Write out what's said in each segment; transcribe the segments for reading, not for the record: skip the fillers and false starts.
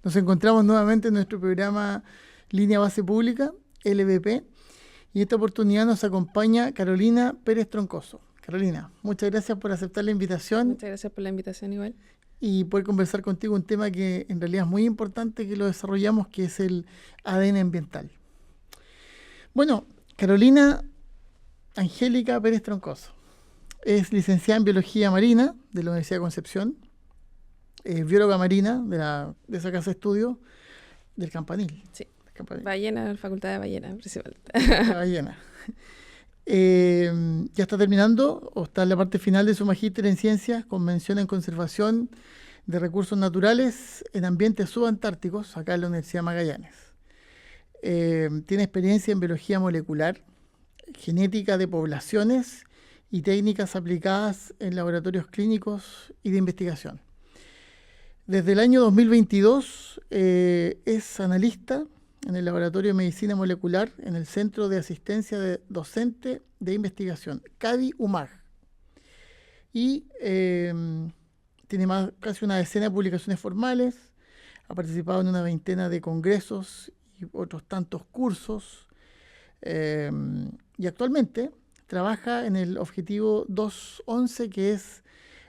Nos encontramos nuevamente en nuestro programa Línea Base Pública, LBP, y en esta oportunidad nos acompaña Carolina Pérez Troncoso. Carolina, muchas gracias por aceptar la invitación. Muchas gracias por la invitación igual. Y poder conversar contigo un tema que en realidad es muy importante que lo desarrollamos, que es el ADN ambiental. Bueno, Carolina Angélica Pérez Troncoso es licenciada en Biología Marina de la Universidad de Concepción, bióloga marina de esa casa de estudio del Campanil. Sí, Campanil. Ballena, Facultad de Ballena, principalmente. La ballena. Ya está terminando o está en la parte final de su magíster en Ciencias con mención en Conservación de Recursos Naturales en Ambientes Subantárticos, acá en la Universidad de Magallanes. Tiene experiencia en Biología Molecular, Genética de Poblaciones y técnicas aplicadas en laboratorios clínicos y de investigación. Desde el año 2022 es analista en el Laboratorio de Medicina Molecular en el Centro de Asistencia Docente de Investigación, CADI-UMAG. Y tiene casi una decena de publicaciones formales, ha participado en una veintena de congresos y otros tantos cursos, y actualmente trabaja en el objetivo 211, que es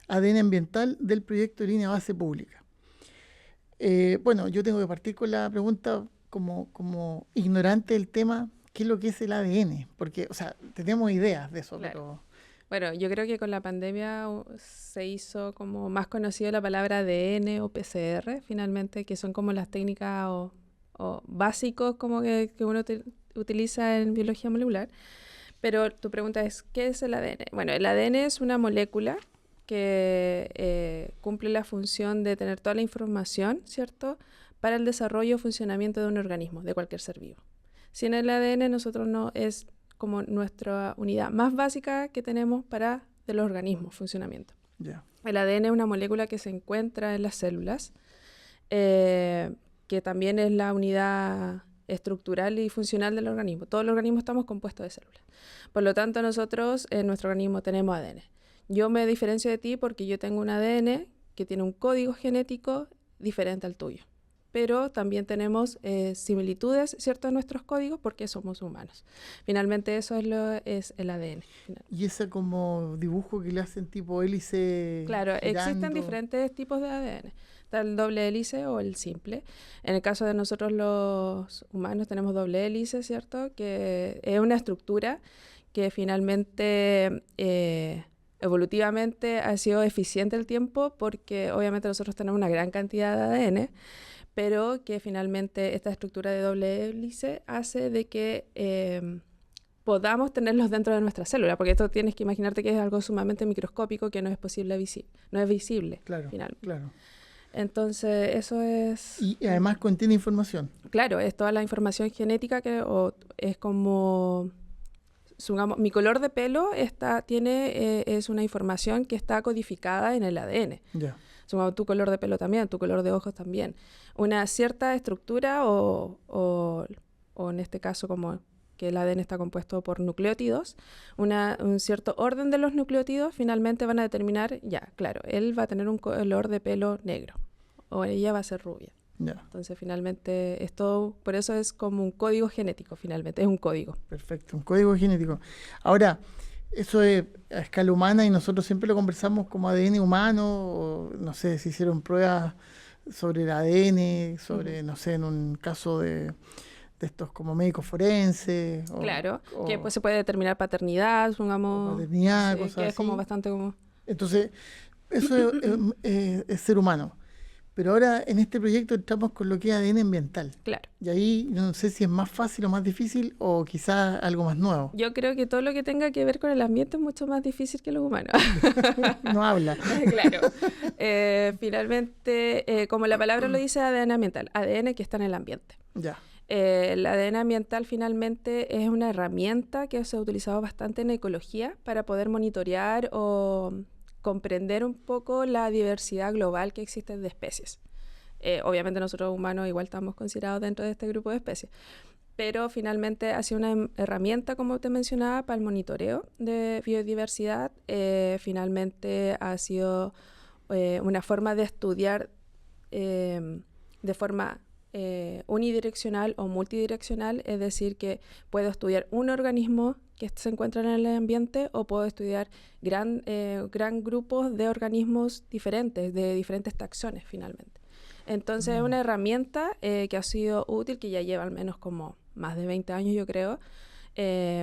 ADN ambiental del proyecto de Línea Base Pública. Bueno, yo tengo que partir con la pregunta como ignorante del tema, ¿qué es lo que es el ADN? Porque, o sea, tenemos ideas de eso, Claro. pero... Bueno, yo creo que con la pandemia se hizo como más conocida la palabra ADN o PCR, finalmente, que son como las técnicas o básicos como que uno utiliza en biología molecular. Pero tu pregunta es, ¿qué es el ADN? Bueno, el ADN es una molécula que cumple la función de tener toda la información, ¿cierto?, para el desarrollo o funcionamiento de un organismo, de cualquier ser vivo. Sin el ADN nosotros no es como nuestra unidad más básica que tenemos de los organismos, funcionamiento. Yeah. El ADN es una molécula que se encuentra en las células, que también es la unidad estructural y funcional del organismo. Todos los organismos estamos compuestos de células. Por lo tanto, nosotros en nuestro organismo tenemos ADN. Yo me diferencio de ti porque yo tengo un ADN que tiene un código genético diferente al tuyo. Pero también tenemos similitudes, ¿cierto?, en nuestros códigos porque somos humanos. Finalmente eso es el ADN. Y ese como dibujo que le hacen tipo hélice. Claro, girando. existen diferentes tipos de ADN. Está el doble hélice o el simple. En el caso de nosotros los humanos tenemos doble hélice, ¿cierto?, que es una estructura que finalmente evolutivamente ha sido eficiente el tiempo porque obviamente nosotros tenemos una gran cantidad de ADN, pero que finalmente esta estructura de doble hélice hace de que podamos tenerlos dentro de nuestra célula, porque esto tienes que imaginarte que es algo sumamente microscópico que no es no es visible. Claro, finalmente. claro. Entonces, eso es... Y además contiene información. Claro, es toda la información genética es como... Supongamos, mi color de pelo es una información que está codificada en el ADN. Yeah. Supongamos, tu color de pelo también, tu color de ojos también. Una cierta estructura o en este caso como que el ADN está compuesto por nucleótidos, un cierto orden de los nucleótidos finalmente van a determinar, ya, claro, él va a tener un color de pelo negro o ella va a ser rubia. Yeah. Entonces, finalmente, por eso es como un código genético, finalmente, es un código. Perfecto, un código genético. Ahora, eso es a escala humana y nosotros siempre lo conversamos como ADN humano, o no sé, si hicieron pruebas sobre el ADN, no sé, en un caso de estos como médicos forenses. Claro, que pues se puede determinar paternidad, supongamos. Paternidad, sí, cosas que así. es como bastante como... Entonces, eso es ser humano. Pero ahora en este proyecto entramos con lo que es ADN ambiental. Claro. Y ahí no sé si es más fácil o más difícil o quizás algo más nuevo. Yo creo que todo lo que tenga que ver con el ambiente es mucho más difícil que lo humano. No habla. Claro. Finalmente, como la palabra lo dice, ADN ambiental. ADN que está en el ambiente. Ya. El ADN ambiental finalmente es una herramienta que se ha utilizado bastante en ecología para poder monitorear o comprender un poco la diversidad global que existe de especies. Obviamente nosotros humanos igual estamos considerados dentro de este grupo de especies, pero finalmente ha sido una herramienta, como te mencionaba, para el monitoreo de biodiversidad. Finalmente ha sido una forma de estudiar de forma unidireccional o multidireccional, es decir, que puedo estudiar un organismo que se encuentra en el ambiente o puedo estudiar gran grupos de organismos diferentes, de diferentes taxones finalmente. Entonces es una herramienta que ha sido útil, que ya lleva al menos como más de 20 años, yo creo,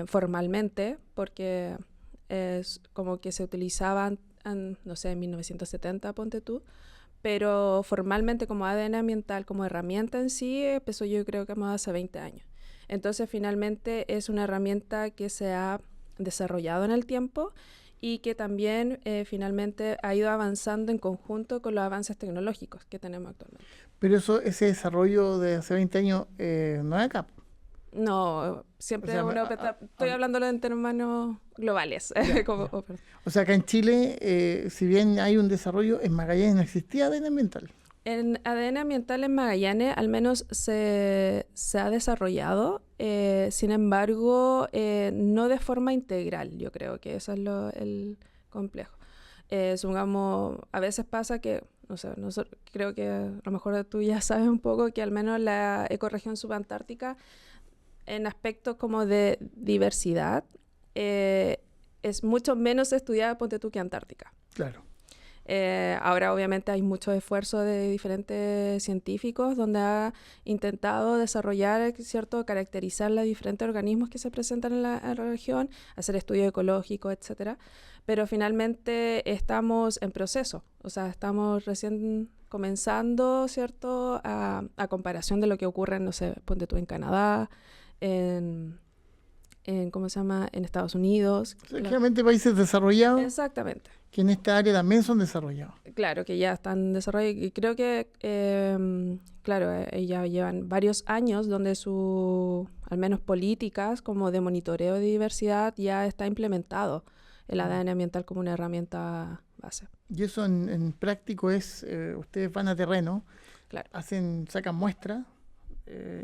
formalmente, porque es como que se utilizaban, no sé, en 1970, ponte tú, pero formalmente como ADN ambiental, como herramienta en sí, empezó yo creo que más hace 20 años. Entonces finalmente es una herramienta que se ha desarrollado en el tiempo y que también finalmente ha ido avanzando en conjunto con los avances tecnológicos que tenemos actualmente. Pero ese desarrollo de hace 20 años no es acá. No, siempre O sea, estoy hablándolo en términos globales. ya, como, ya. perdón. O sea, acá en Chile, si bien hay un desarrollo, en Magallanes no existía ADN ambiental. En ADN ambiental en Magallanes al menos se ha desarrollado, sin embargo, no de forma integral. Yo creo que eso es el complejo. Supongamos, a veces pasa que, no sé, creo que a lo mejor tú ya sabes un poco que al menos la ecorregión subantártica, en aspectos como de diversidad, es mucho menos estudiada, ponte tú, que Antártica. Claro. Ahora obviamente hay mucho esfuerzo de diferentes científicos donde ha intentado desarrollar, ¿cierto?, caracterizar los diferentes organismos que se presentan en la región, hacer estudios ecológicos, etcétera. Pero finalmente estamos en proceso, o sea, estamos recién comenzando, ¿cierto?, a comparación de lo que ocurre, no sé, ponte tú, en Canadá, en ¿cómo se llama?, en Estados Unidos. O sea, claramente países desarrollados Exactamente. que en esta área también son desarrollados. Claro, que ya están desarrollados y creo que, claro, ya llevan varios años donde al menos políticas como de monitoreo de diversidad ya está implementado el ADN ambiental como una herramienta base. Y eso en práctico es, ustedes van a terreno, Claro. sacan muestras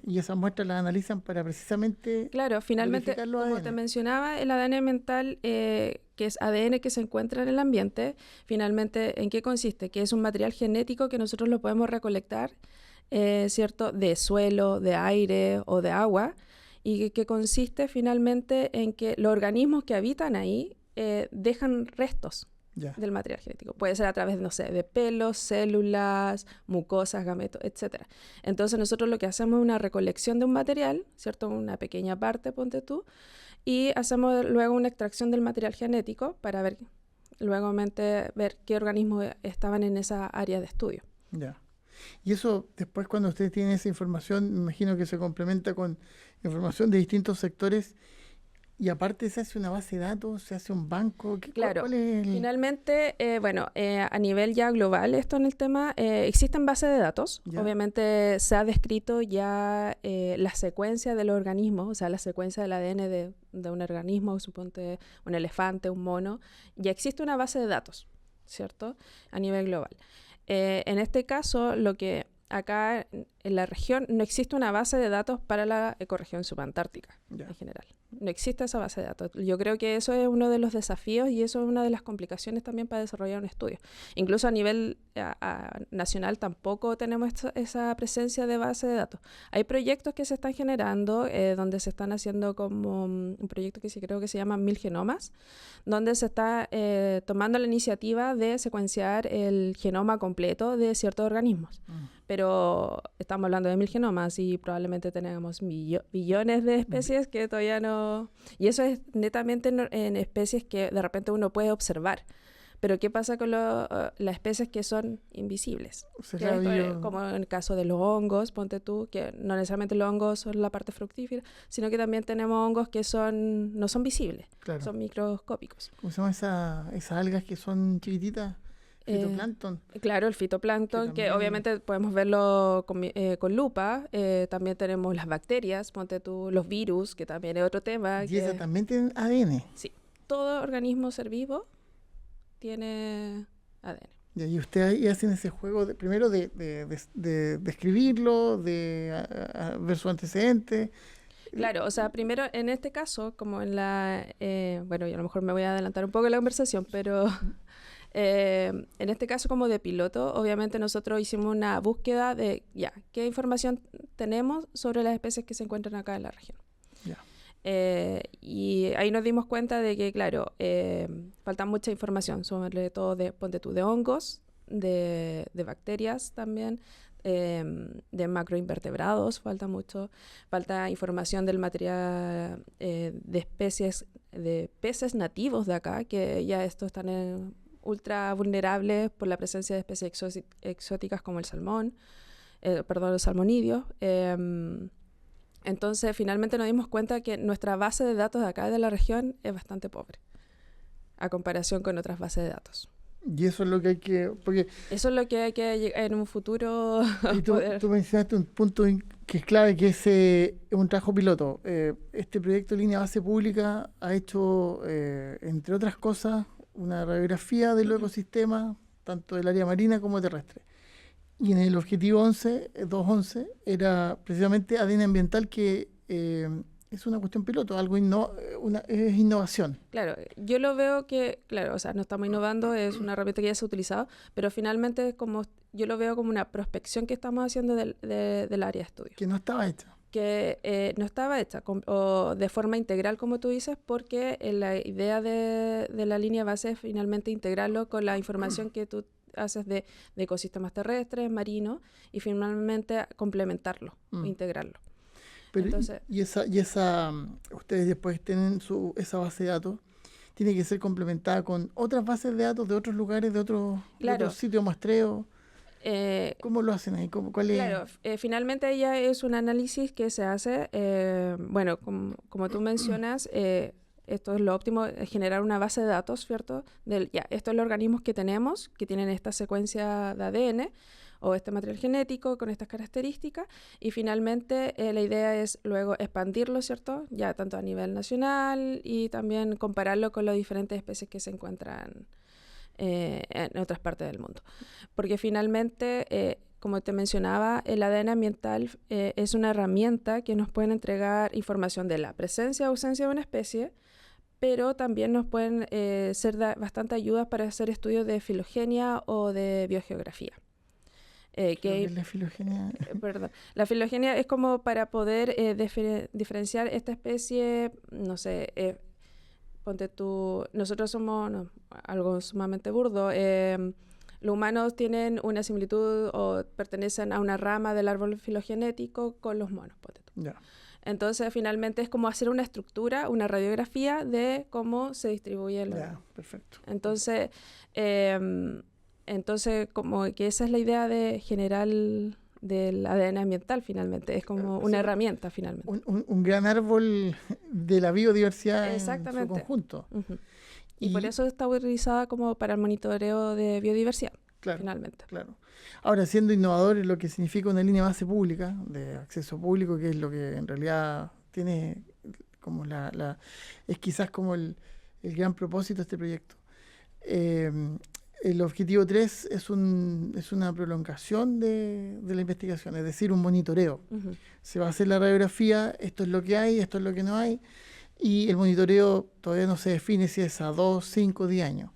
y esas muestras las analizan para precisamente Claro, finalmente, verificar los como ADN. te mencionaba, el ADN ambiental, que es ADN que se encuentra en el ambiente, finalmente, ¿en qué consiste? Que es un material genético que nosotros lo podemos recolectar, ¿cierto?, de suelo, de aire o de agua, y que consiste finalmente en que los organismos que habitan ahí dejan restos Ya. del material genético. Puede ser a través, no sé, de pelos, células, mucosas, gametos, etc. Entonces nosotros lo que hacemos es una recolección de un material, ¿cierto?, una pequeña parte, ponte tú, y hacemos luego una extracción del material genético para ver qué organismos estaban en esa área de estudio. Ya. Y eso después cuando ustedes tienen esa información, me imagino que se complementa con información de distintos sectores. Y aparte se hace una base de datos, se hace un banco. Claro, ¿Cuál es el...? finalmente, a nivel ya global esto en el tema, existen bases de datos. Ya. Obviamente se ha descrito ya la secuencia de los organismos, o sea, la secuencia del ADN de un organismo, suponte un elefante, un mono. Ya existe una base de datos, ¿cierto?, a nivel global. En este caso, lo que acá en la región no existe una base de datos para la ecorregión subantártica en general. No existe esa base de datos. Yo creo que eso es uno de los desafíos y eso es una de las complicaciones también para desarrollar un estudio. Incluso a nivel nacional tampoco tenemos esa presencia de base de datos. Hay proyectos que se están generando donde se están haciendo como un proyecto que sí creo que se llama 1000 genomas, donde se está tomando la iniciativa de secuenciar el genoma completo de ciertos organismos. Pero estamos hablando de 1000 genomas y probablemente tenemos billones de especies que todavía no... Y eso es netamente en especies que de repente uno puede observar. Pero ¿qué pasa con las especies que son invisibles? O sea, como en el caso de los hongos, ponte tú, que no necesariamente los hongos son la parte fructífera, sino que también tenemos hongos que no son visibles, claro. son microscópicos. ¿Cómo se llama esas algas que son chiquititas? Fitoplancton. Claro, el fitoplancton, que obviamente podemos verlo con lupa. También tenemos las bacterias, ponte tú, los virus, que también es otro tema. ¿Y esas también tienen ADN? Sí, todo organismo ser vivo tiene ADN. Y ustedes ahí hacen ese juego primero de escribirlo, de ver su antecedente. Claro, o sea, primero en este caso, como en bueno, yo a lo mejor me voy a adelantar un poco en la conversación, pero En este caso como de piloto, obviamente nosotros hicimos una búsqueda de qué información tenemos sobre las especies que se encuentran acá en la región. Y ahí nos dimos cuenta de que, claro, falta mucha información, sobre todo de hongos, de bacterias también, de macroinvertebrados, falta información del material de especies, de peces nativos de acá, que ya estos están ultra vulnerables por la presencia de especies exóticas como el salmón, los salmonidios. Entonces, finalmente nos dimos cuenta que nuestra base de datos de acá de la región es bastante pobre, a comparación con otras bases de datos. Y eso es lo que hay que... Porque eso es lo que hay que en un futuro y poder... tú mencionaste un punto que es clave, que es un trabajo piloto. Este proyecto de línea base pública ha hecho, entre otras cosas, una radiografía de los ecosistemas, tanto del área marina como terrestre. Y en el objetivo 211 era precisamente ADN ambiental, que es una cuestión piloto, es innovación. Claro, yo lo veo que, claro, o sea, no estamos innovando, es una herramienta que ya se ha utilizado, pero finalmente yo lo veo como una prospección que estamos haciendo del área de estudio. Que no estaba hecha. Que no estaba hecha o de forma integral, como tú dices, porque la idea de la línea base es finalmente integrarlo con la información que tú haces de ecosistemas terrestres, marinos, y finalmente complementarlo, integrarlo. Pero entonces, ustedes después tienen esa base de datos, tiene que ser complementada con otras bases de datos de otros lugares, de otros sitios muestreo. ¿Cómo lo hacen ahí? Claro, finalmente ya es un análisis que se hace, bueno, como tú mencionas, esto es lo óptimo, generar una base de datos, ¿cierto? Estos son los organismos que tenemos, que tienen esta secuencia de ADN o este material genético con estas características, y finalmente la idea es luego expandirlo, ¿cierto? Ya tanto a nivel nacional y también compararlo con las diferentes especies que se encuentran en otras partes del mundo. Porque finalmente, como te mencionaba, el ADN ambiental es una herramienta que nos puede entregar información de la presencia o ausencia de una especie, pero también nos pueden ser bastante ayudas para hacer estudios de filogenia o de biogeografía. ¿Qué es la filogenia? Perdón. La filogenia es como para poder diferenciar esta especie, no sé, ponte tú, nosotros somos algo sumamente burdo. Los humanos tienen una similitud o pertenecen a una rama del árbol filogenético con los monos, ponte tú. Ya. Entonces, finalmente es como hacer una estructura, una radiografía de cómo se distribuye el... Ya, perfecto. Entonces, como que esa es la idea general del ADN ambiental, finalmente. Es como una herramienta, finalmente. Un gran árbol de la biodiversidad en su conjunto. Uh-huh. Y por eso está utilizada como para el monitoreo de biodiversidad, finalmente. Claro. Ahora, siendo innovador en lo que significa una línea base pública, de acceso público, que es lo que en realidad tiene como es quizás como el gran propósito de este proyecto. El objetivo 3 es una prolongación de la investigación, es decir, un monitoreo. Uh-huh. Se va a hacer la radiografía, esto es lo que hay, esto es lo que no hay, y el monitoreo todavía no se define si es a 2, 5, 10 años.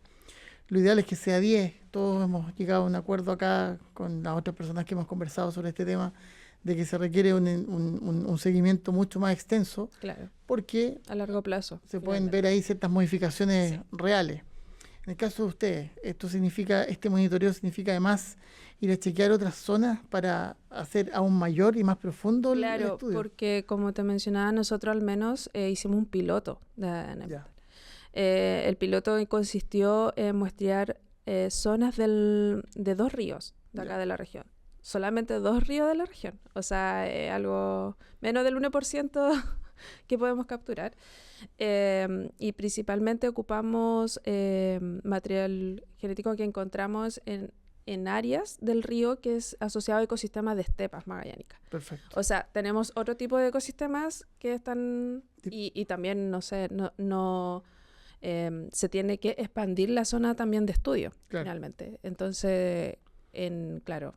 Lo ideal es que sea 10. Todos hemos llegado a un acuerdo acá con las otras personas que hemos conversado sobre este tema, de que se requiere un seguimiento mucho más extenso. Claro. Porque a largo plazo se pueden ver ahí ciertas modificaciones reales. En el caso de ustedes, este monitoreo significa además ir a chequear otras zonas para hacer aún mayor y más profundo el estudio. Claro, porque como te mencionaba, nosotros al menos hicimos un piloto de ADN ambiental. El piloto consistió en muestrear zonas de 2 ríos de acá de la región. Solamente 2 ríos de la región. O sea, algo menos del 1% que podemos capturar. Y principalmente ocupamos material genético que encontramos en áreas del río que es asociado a ecosistemas de estepas magallánicas. Perfecto. O sea, tenemos otro tipo de ecosistemas que están... Y también, no sé, se tiene que expandir la zona también de estudio, finalmente. Entonces, claro,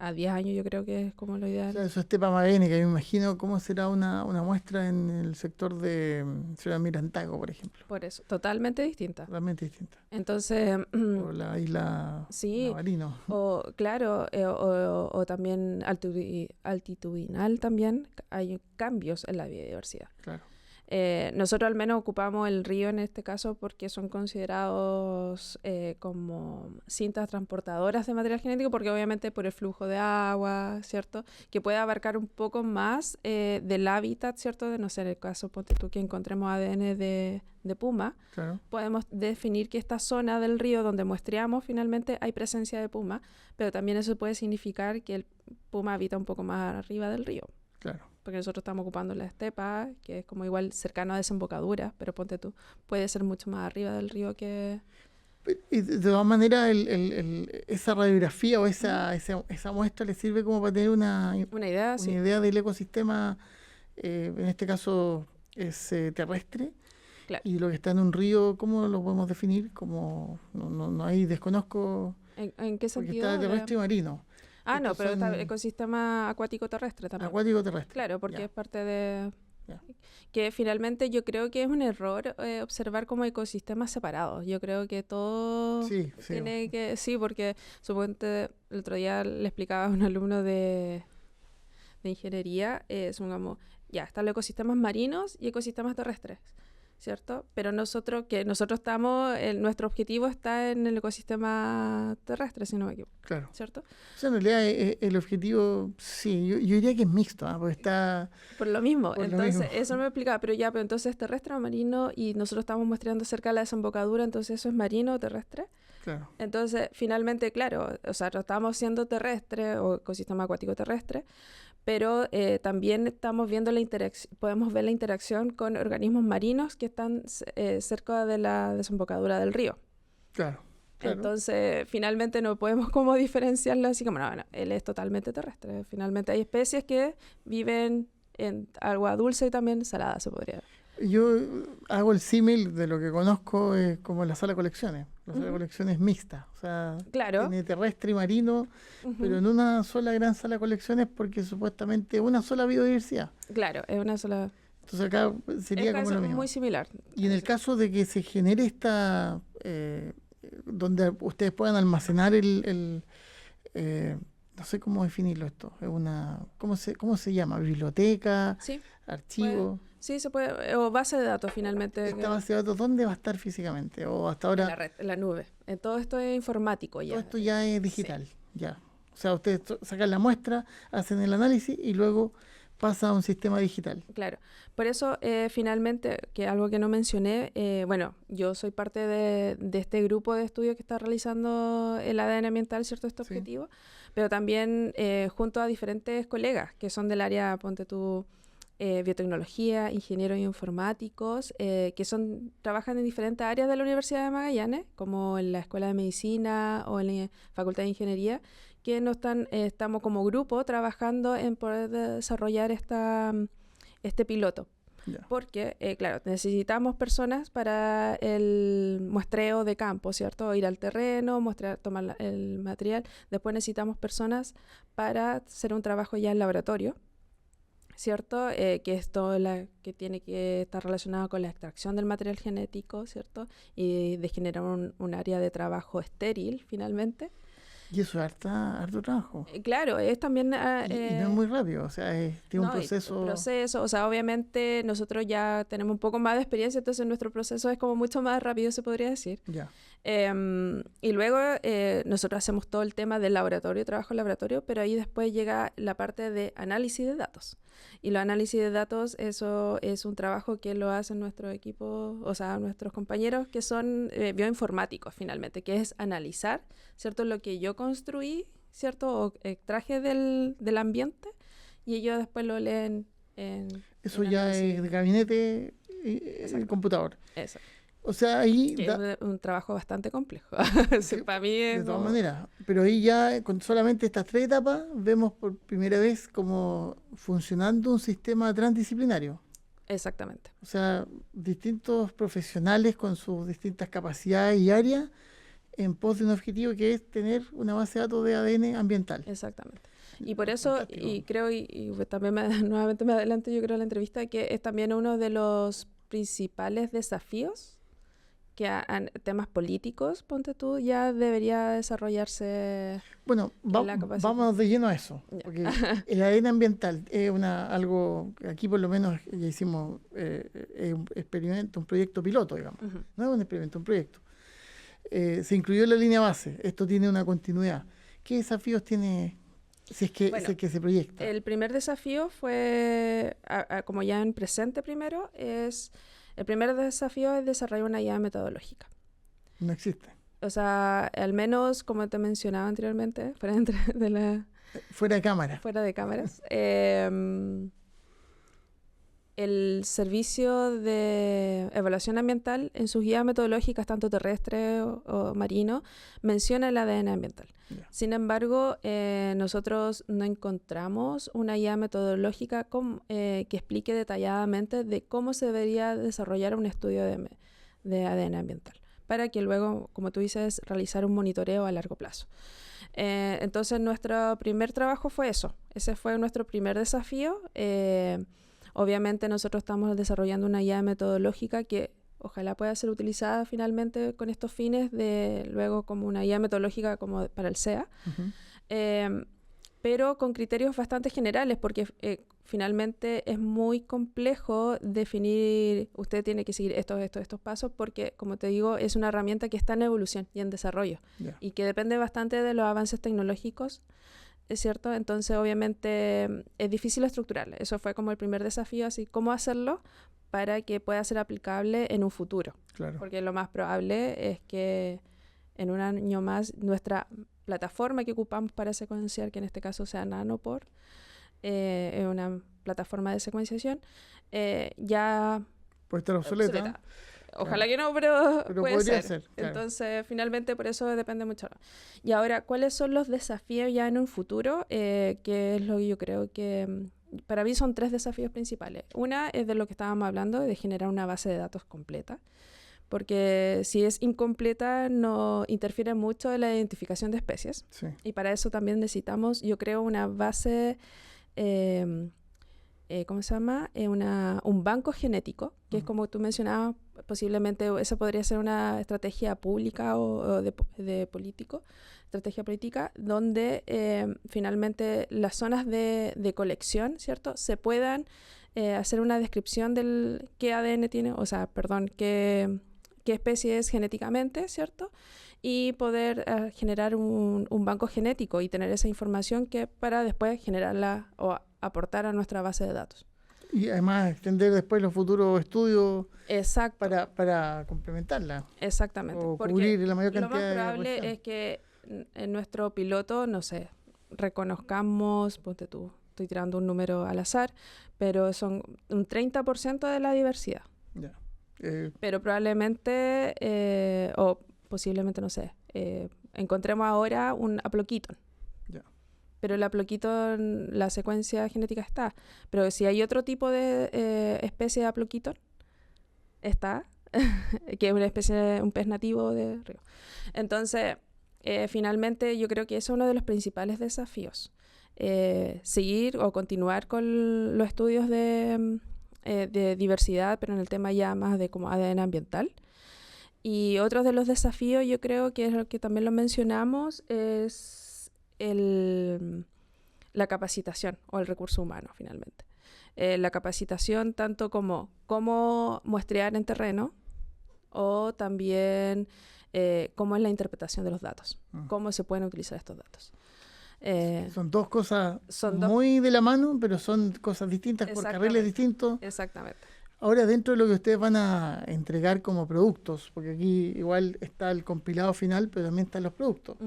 a 10 años yo creo que es como lo O ideal. sea, eso es estepa magénica. Yo me imagino cómo será una muestra en el sector de Ciudad Mirantago, por ejemplo. Por eso, totalmente distinta. Totalmente distinta. Entonces, O la isla sí, Navarino. o claro, o también altitudinal también, hay cambios en la biodiversidad. Claro. Nosotros al menos ocupamos el río en este caso porque son considerados como cintas transportadoras de material genético, porque obviamente por el flujo de agua, ¿cierto? Que puede abarcar un poco más del hábitat, ¿cierto? De no sé, en el caso, ponte tú que encontremos ADN de puma, Claro. podemos definir que esta zona del río donde muestreamos finalmente hay presencia de puma, pero también eso puede significar que el puma habita un poco más arriba del río. Claro. Porque nosotros estamos ocupando la estepa, que es como igual cercano a desembocadura, pero ponte tú, puede ser mucho más arriba del río que... Y de todas maneras, esa radiografía o esa muestra le sirve como para tener una Una sí. idea del ecosistema, en este caso es terrestre, Claro. y lo que está en un río, ¿cómo lo podemos definir? Como no hay, desconozco, ¿En qué porque sentido? está terrestre y marino. Ah, no, Estos pero está son ecosistema acuático terrestre también. acuático terrestre. Claro, porque Ya, es parte de... ya. Que finalmente yo creo que es un error observar como ecosistemas separados. Yo creo que todo Sí, tiene que... Sí, porque suponte el otro día le explicaba a un alumno de ingeniería, supongamos, ya, están los ecosistemas marinos y ecosistemas terrestres, ¿cierto? Pero nosotros estamos, nuestro objetivo está en el ecosistema terrestre, si no me equivoco, Claro. ¿cierto? O sea, en realidad el objetivo, sí, yo diría que es mixto, porque está Por lo mismo, por lo entonces, mismo. eso no me explicaba, pero ya, pero entonces terrestre o marino, y nosotros estamos muestreando cerca de la desembocadura, entonces eso es marino o terrestre. Claro. Entonces, finalmente, claro, o sea, no estamos siendo terrestre o ecosistema acuático terrestre, pero también estamos viendo podemos ver la interacción con organismos marinos que están cerca de la desembocadura del río. Claro. Claro. Entonces, finalmente no podemos como diferenciarlo así como, no, él es totalmente terrestre. Finalmente hay especies que viven en agua dulce y también salada, se podría decir. Yo hago el símil de lo que conozco como la sala de colecciones. La sala de Ujú. colecciones es mixta, o sea, Claro. tiene terrestre y marino, Ujú. pero en una sola gran sala de colecciones porque supuestamente una sola biodiversidad. Claro, es una sola... Entonces acá sería Es como lo mismo. muy similar. Y en el caso de que se genere esta, donde ustedes puedan almacenar no sé cómo definirlo esto, es ¿cómo se llama? ¿Biblioteca? Sí, ¿Archivo? sí, se puede, o base de datos finalmente. ¿Esta base de datos dónde va a estar físicamente? O hasta En la ahora red, en la nube. Todo esto es informático ya. todo esto ya es digital, ya. O sea, ustedes sacan la muestra, hacen el análisis y luego pasa a un sistema digital. Claro. Por eso, finalmente, que algo que no mencioné, bueno, yo soy parte de este grupo de estudio que está realizando el ADN ambiental, ¿cierto? Este Sí. objetivo, pero también junto a diferentes colegas que son del área, ponte tú, biotecnología, ingenieros informáticos, que trabajan en diferentes áreas de la Universidad de Magallanes, como en la Escuela de Medicina o en la Facultad de Ingeniería, que estamos como grupo trabajando en poder desarrollar este piloto. Ya. Porque, claro, necesitamos personas para el muestreo de campo, ¿cierto? Ir al terreno, tomar el material. Después necesitamos personas para hacer un trabajo ya en laboratorio, ¿cierto? Que es todo que tiene que estar relacionado con la extracción del material genético, ¿cierto? Y de generar un área de trabajo estéril, finalmente. Y eso es harto trabajo. Claro, es también... Y no es muy rápido, o sea, tiene un No, y proceso. o sea, obviamente nosotros ya tenemos un poco más de experiencia, entonces nuestro proceso es como mucho más rápido, se podría decir. Ya. Y luego nosotros hacemos todo el tema del laboratorio, trabajo en laboratorio, pero ahí después llega la parte de análisis de datos. Y los análisis de datos, eso es un trabajo que lo hacen nuestro equipo, o sea, nuestros compañeros que son bioinformáticos finalmente, que es analizar, ¿cierto? Lo que yo construí, ¿cierto? O extraje del ambiente y ellos después lo leen Eso en ya análisis. es de gabinete y Exacto. computador. Eso. O sea, ahí Que es un trabajo bastante complejo. Sí, para mí de es todas como... maneras. Pero ahí ya con solamente estas 3 etapas vemos por primera vez como funcionando un sistema transdisciplinario. Exactamente. O sea, distintos profesionales con sus distintas capacidades y áreas en pos de un objetivo que es tener una base de datos de ADN ambiental. Exactamente. Y por eso, Fantástico. y creo, y también nuevamente me adelanto, yo creo, a la entrevista, que es también uno de los principales desafíos que temas políticos, ponte tú, ya debería desarrollarse Bueno, la capacidad. vamos de lleno a eso, Ya. porque el ADN ambiental es algo que aquí por lo menos ya hicimos un experimento, un proyecto piloto, digamos. Ujú. No es un experimento, un proyecto. Se incluyó en la línea base, esto tiene una continuidad. ¿Qué desafíos tiene si es que, Bueno, si es que se proyecta? El primer desafío fue, como ya en presente primero, el primer desafío es desarrollar una guía metodológica. No existe. O sea, al menos, como te mencionaba anteriormente, Fuera de cámara. fuera de cámaras, el servicio de evaluación ambiental en sus guías metodológicas, tanto terrestre o marino, menciona el ADN ambiental. Ya. Sin embargo, nosotros no encontramos una guía metodológica que explique detalladamente de cómo se debería desarrollar un estudio de ADN ambiental, para que luego, como tú dices, realizar un monitoreo a largo plazo. Entonces, nuestro primer trabajo fue eso. Ese fue nuestro primer desafío. Obviamente nosotros estamos desarrollando una guía metodológica que ojalá pueda ser utilizada finalmente con estos fines de luego como una guía metodológica como para el SEA, pero con criterios bastante generales porque finalmente es muy complejo definir, usted tiene que seguir estos pasos porque, como te digo, es una herramienta que está en evolución y en desarrollo y que depende bastante de los avances tecnológicos. ¿Es cierto? Entonces, obviamente, es difícil estructurarla. Eso fue como el primer desafío, así, ¿cómo hacerlo para que pueda ser aplicable en un futuro? Claro. Porque lo más probable es que en un año más nuestra plataforma que ocupamos para secuenciar, que en este caso sea Nanopore, es una plataforma de secuenciación, ya Puede estar obsoleta. Ojalá que no, pero puede podría ser. claro. Entonces, finalmente, por eso depende mucho. Y ahora, ¿cuáles son los desafíos ya en un futuro? Que es lo que yo creo que para mí son 3 desafíos principales. Una es de lo que estábamos hablando, de generar una base de datos completa. Porque si es incompleta, no interfiere mucho en la identificación de especies. Sí. Y para eso también necesitamos, yo creo, una base... ¿cómo se llama? Un banco genético, que es como tú mencionabas, posiblemente esa podría ser una estrategia pública o de político, estrategia política, donde finalmente las zonas de colección, ¿cierto? Se puedan hacer una descripción del qué ADN tiene, o sea, perdón, qué especie es genéticamente, ¿cierto? Y poder generar un banco genético y tener esa información que para después generarla o aportar a nuestra base de datos. Y además extender después los futuros estudios. Exacto. Para complementarla. Exactamente. O porque cubrir la mayor lo cantidad más de probable es que en nuestro piloto, no sé, reconozcamos, ponte tú, estoy tirando un número al azar, pero son un 30% de la diversidad. Ya. Pero probablemente, o posiblemente, no sé, encontremos ahora un haploquíton. Pero el haploquíton, la secuencia genética está. Pero si hay otro tipo de especie de haploquíton, está, que es una especie, un pez nativo de río. Entonces, finalmente yo creo que eso es uno de los principales desafíos. Seguir o continuar con los estudios de diversidad, pero en el tema ya más de como ADN ambiental. Y otro de los desafíos, yo creo que es lo que también lo mencionamos, es la capacitación o el recurso humano, finalmente. La capacitación tanto como cómo muestrear en terreno o también cómo es la interpretación de los datos, cómo se pueden utilizar estos datos. Son dos cosas muy de la mano, pero son cosas distintas por carriles distintos. Exactamente. Ahora, dentro de lo que ustedes van a entregar como productos, porque aquí igual está el compilado final, pero también están los productos.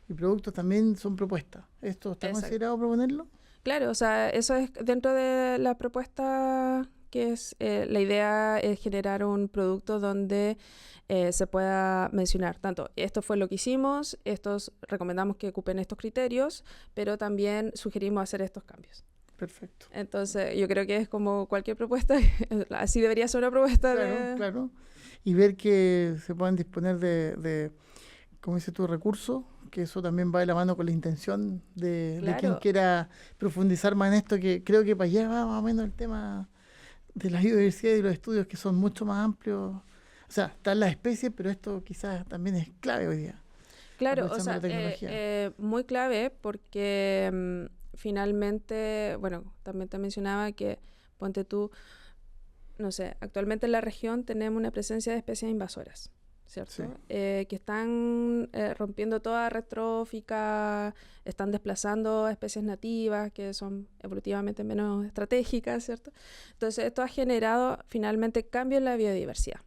Y productos también son propuestas. ¿Esto está considerado proponerlo? Claro, o sea, eso es dentro de la propuesta que es, la idea es generar un producto donde se pueda mencionar tanto, esto fue lo que hicimos, recomendamos que ocupen estos criterios, pero también sugerimos hacer estos cambios. Perfecto. Entonces, yo creo que es como cualquier propuesta, así debería ser una propuesta. Claro. Y ver que se puedan disponer de ¿cómo dices tú? Recursos porque eso también va de la mano con la intención de quien Claro, quiera profundizar más en esto, que creo que para allá va más o menos el tema de la biodiversidad y los estudios que son mucho más amplios. O sea, están las especies, pero esto quizás también es clave hoy día, claro, o aprovechando la sea, tecnología. muy clave porque finalmente, bueno, también te mencionaba que, ponte tú, no sé, actualmente en la región tenemos una presencia de especies invasoras, Sí, ¿cierto? Que están rompiendo toda red trófica, están desplazando especies nativas que son evolutivamente menos estratégicas, ¿cierto? Entonces, esto ha generado finalmente cambios en la biodiversidad.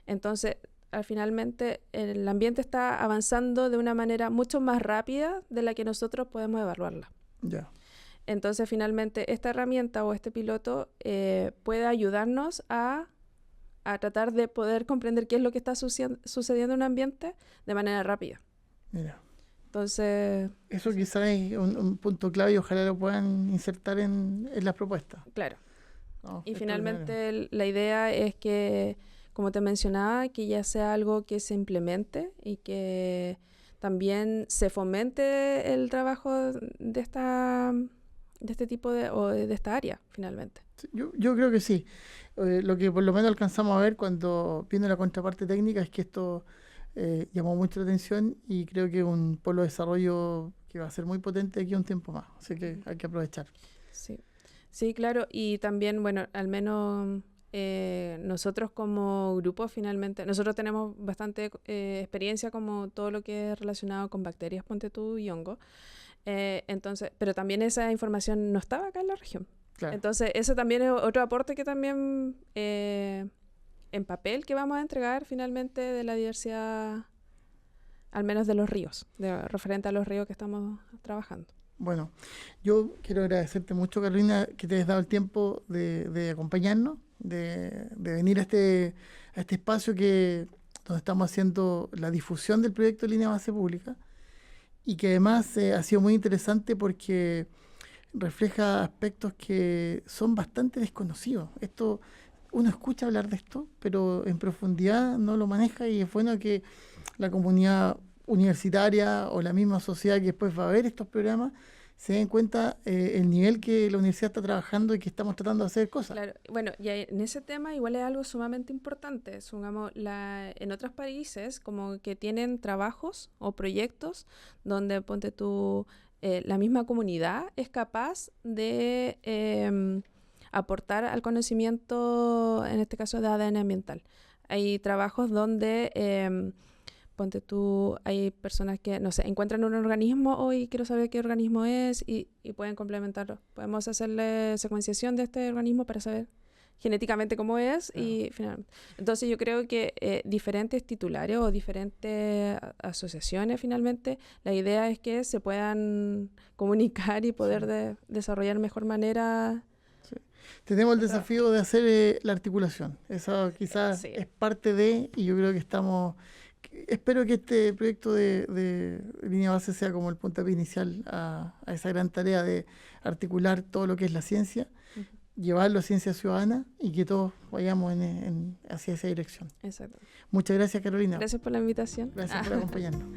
Entonces, finalmente, el ambiente está avanzando de una manera mucho más rápida de la que nosotros podemos evaluarla. ya, Entonces, finalmente, esta herramienta o este piloto puede ayudarnos a tratar de poder comprender qué es lo que está sucediendo en un ambiente de manera rápida. mira. Entonces, Eso quizás es un punto clave y ojalá lo puedan insertar en las propuestas. claro. No, Y extraordinario. finalmente la idea es que, como te mencionaba, que ya sea algo que se implemente y que también se fomente el trabajo de este tipo de esta área, finalmente. Sí, yo creo que sí. Lo que por lo menos alcanzamos a ver cuando viene la contraparte técnica es que esto llamó mucho la atención y creo que es un polo de desarrollo que va a ser muy potente aquí un tiempo más. Así que hay que aprovechar. Sí, sí, claro. Y también, bueno, al menos nosotros como grupo, finalmente, nosotros tenemos bastante experiencia como todo lo que es relacionado con bacterias, ponte tú, y hongo. Entonces, pero también esa información no estaba acá en la región. Claro. Entonces, ese también es otro aporte que también en papel que vamos a entregar finalmente de la diversidad, al menos de los ríos, referente a los ríos que estamos trabajando. Bueno, yo quiero agradecerte mucho, Carolina, que te hayas dado el tiempo de acompañarnos, de venir a este espacio donde estamos haciendo la difusión del proyecto de línea base pública y que además ha sido muy interesante porque refleja aspectos que son bastante desconocidos. Esto, uno escucha hablar de esto, pero en profundidad no lo maneja y es bueno que la comunidad universitaria o la misma sociedad que después va a ver estos programas se den cuenta el nivel que la universidad está trabajando y que estamos tratando de hacer cosas. Claro, bueno, y en ese tema igual es algo sumamente importante. Supongamos, en otros países como que tienen trabajos o proyectos donde, ponte tú, la misma comunidad es capaz de aportar al conocimiento, en este caso de ADN ambiental. Hay trabajos donde ponte tú, hay personas que, no sé, encuentran un organismo, hoy quiero saber qué organismo es y pueden complementarlo. Podemos hacerle secuenciación de este organismo para saber genéticamente cómo es Claro. y finalmente. Entonces yo creo que diferentes titulares o diferentes asociaciones finalmente, la idea es que se puedan comunicar y poder Sí, desarrollar de mejor manera sí. Tenemos el el trabajo. desafío de hacer la articulación. Eso quizás Sí, es parte de, y yo creo que espero que este proyecto de línea base sea como el puntapié inicial a esa gran tarea de articular todo lo que es la ciencia, ujú, llevarlo a ciencia ciudadana y que todos vayamos hacia esa dirección. exacto. Muchas gracias, Carolina. Gracias por la invitación. Gracias por acompañarnos.